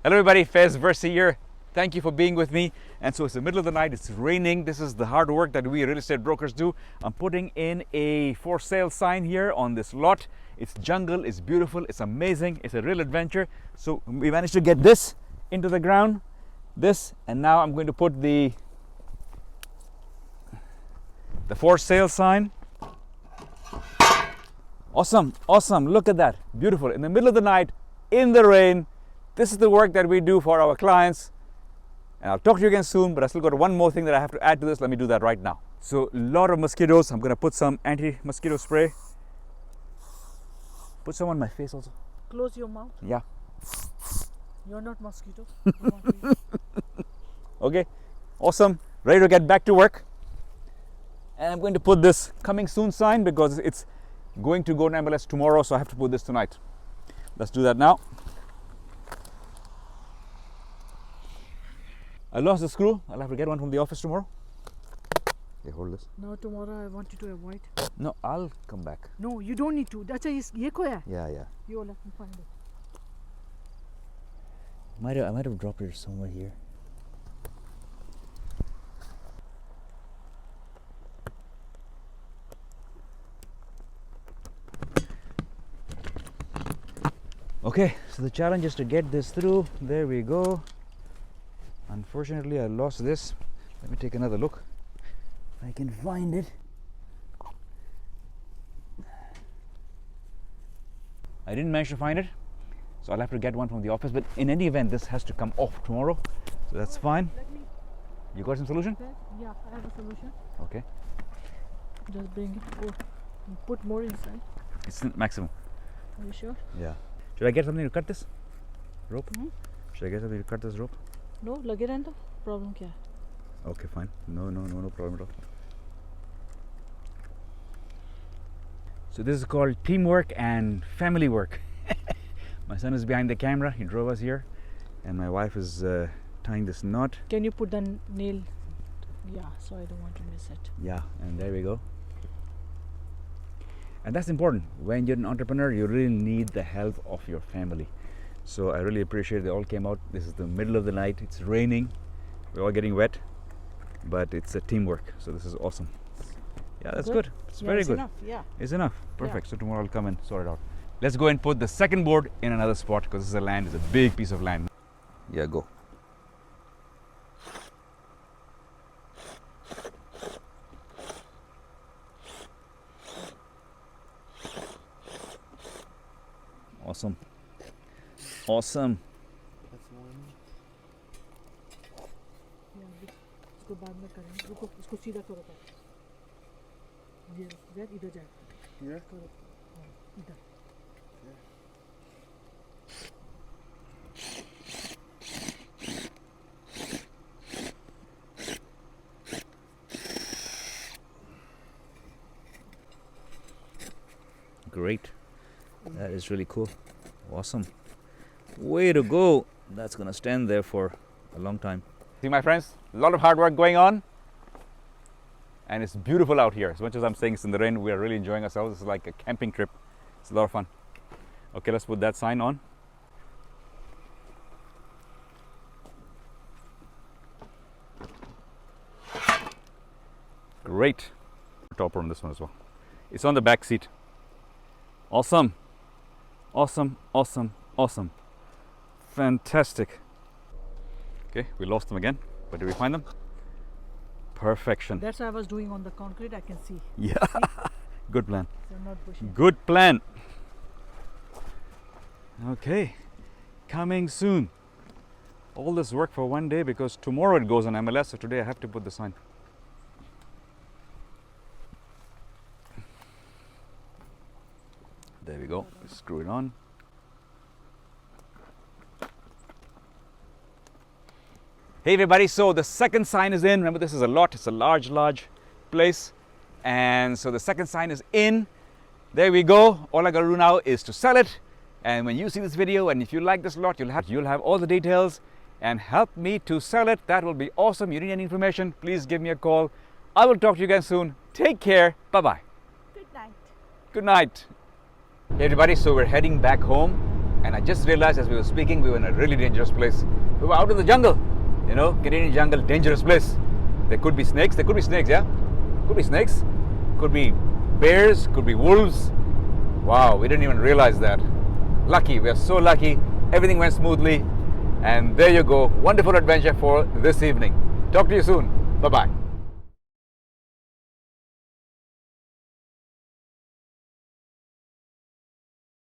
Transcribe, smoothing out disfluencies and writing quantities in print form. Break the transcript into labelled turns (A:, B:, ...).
A: Hello everybody, Faiz Versey here. Thank you for being with me. And so it's the middle of the night, it's raining. This is the hard work that we real estate brokers do. I'm putting in a for sale sign here on this lot. It's jungle, it's beautiful, it's amazing, it's a real adventure. So we managed to get this into the ground, and now I'm going to put the for sale sign. Awesome, awesome, look at that, beautiful. In the middle of the night, in the rain. This is the work that we do for our clients. And I'll talk to you again soon, but I still got one more thing that I have to add to this. Let me do that right now. So a lot of mosquitoes. I'm gonna put some anti-mosquito spray. Put some on my face also.
B: Close your mouth.
A: Yeah.
B: You're not mosquito.
A: Okay, awesome. Ready to get back to work. And I'm going to put this coming soon sign because it's going to go to MLS tomorrow, so I have to put this tonight. Let's do that now. I lost the screw. I'll have to get one from the office tomorrow. Okay, hold this.
B: No, tomorrow I want you to avoid.
A: No, I'll come back.
B: No, you don't need to. That's ye koya.
A: Yeah.
B: You let me find it.
A: I might have dropped it somewhere here. Okay, so the challenge is to get this through. There we go. Unfortunately, I lost this. Let me take another look. If I can find it. I didn't manage to find it, so I'll have to get one from the office. But in any event, this has to come off tomorrow, so that's fine. You got some solution?
B: Yeah, I have a solution.
A: Okay.
B: Just bring it. Oh, put more inside.
A: It's maximum.
B: Are you sure?
A: Yeah. Should I get something to cut this rope?
B: Hmm?
A: Should I get something to cut this rope?
B: No, lage rehna. Problem kya hai?
A: Okay, fine. No problem at all. So this is called teamwork and family work. My son is behind the camera. He drove us here, and my wife is tying this knot.
B: Can you put the nail? Yeah, so I don't want to miss it.
A: Yeah, and there we go. And that's important. When you're an entrepreneur, you really need the help of your family. So I really appreciate they all came out. This is the middle of the night. It's raining. We're all getting wet, but it's a teamwork. So this is awesome. Yeah, that's good. It's very good.
B: Enough. Yeah.
A: It's enough. Perfect.
B: Yeah.
A: So tomorrow I'll come and sort it out. Let's go and put the second board in another spot because this is a land. It's a big piece of land. Yeah, go. Awesome. Awesome.
C: That's one.
B: Yeah, इसको बाद में करेंगे. रुको, इसको सीधा करो पहले. ये ज़रा इधर जाए.
C: Yeah.
B: करो. हाँ, इधर.
A: Great. That is really cool. Awesome. Way to go. That's gonna stand there for a long time. See, my friends, a lot of hard work going on, and it's beautiful out here. As much as I'm saying it's in the rain, we are really enjoying ourselves. It's like a camping trip. It's a lot of fun. Okay, let's put that sign on. Great. Topper on this one as well. It's on the back seat. Awesome. Awesome, awesome, awesome. Fantastic. Okay, we lost them again, but did we find them? Perfection.
B: That's what I was doing on the concrete. I can see.
A: Yeah. Good plan.
B: So not pushing.
A: Good plan. Okay, coming soon. All this work for one day because tomorrow it goes on MLS, so today I have to put the sign. There we go. Screw it on. Hey everybody, so the second sign is in. Remember, this is a lot. It's a large place. And so the second sign is in. There we go. All I gotta do now is to sell it. And when you see this video, and if you like this lot, you'll have all the details and help me to sell it. That will be awesome. You need any information, please give me a call. I will talk to you again soon. Take care. Bye-bye.
B: Good night.
A: Good night. Hey everybody, so we're heading back home And I just realized as we were speaking, we were in a really dangerous place. We were out in the jungle, you know, Canadian jungle, dangerous place. There could be snakes, yeah? Could be snakes, could be bears, could be wolves. Wow, we didn't even realize that. Lucky, we are so lucky. Everything went smoothly. And there you go, wonderful adventure for this evening. Talk to you soon. Bye-bye.